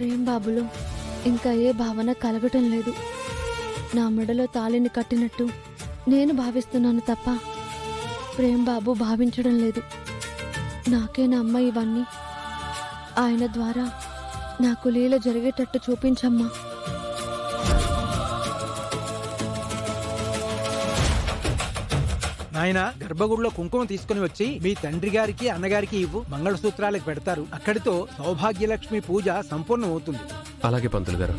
ప్రేమ్ బాబులో ఇంకా ఏ భావన కలగటం లేదు. నా మెడలో తాళిని కట్టినట్టు నేను భావిస్తున్నాను తప్ప ప్రేమ్ బాబు భావించడం లేదు. నాకే నా అమ్మ ఇవన్నీ. ఆయన ద్వారా నాకు లీల జరిగేటట్టు చూపించమ్మా. నాయన, గర్భగుడిలో కుంకుమ తీసుకుని వచ్చి మీ తండ్రి గారికి అన్నగారికి ఇవ్వు. మంగళసూత్రాలకు పెడతారు. అక్కడితో సౌభాగ్యలక్ష్మి పూజ సంపూర్ణం అవుతుంది. అలాగే పంతులు గారు.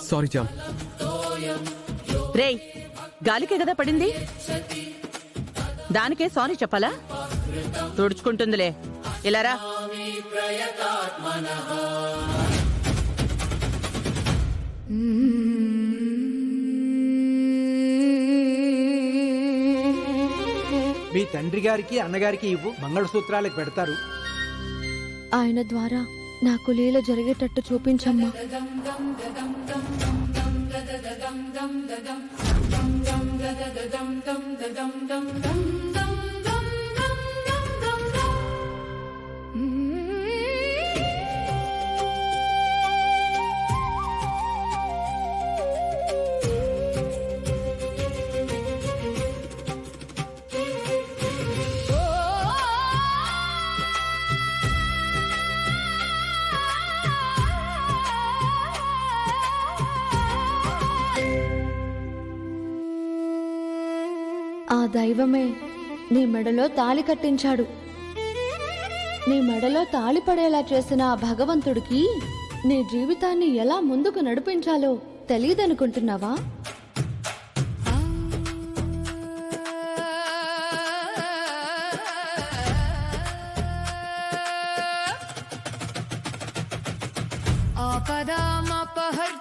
Sorry jam. రేయ్, గాలికే కదా పడింది, దానికే సారీ చెప్పాలా? తుడుచుకుంటుందిలే. ఇలారా. మీ తండ్రి గారికి అన్నగారికి ఇవ్వు. మంగళసూత్రాలకు పెడతారు. ఆయన ద్వారా నాకు లీల జరిగేటట్టు చూపించమ్మా. ఆ దైవమే నీ మెడలో తాళి కట్టించాడు. నీ మెడలో తాళి పడేలా చేసిన ఆ భగవంతుడికి నీ జీవితాన్ని ఎలా ముందుకు నడిపించాలో తెలియదనుకుంటున్నావా? ఆపదామపహర్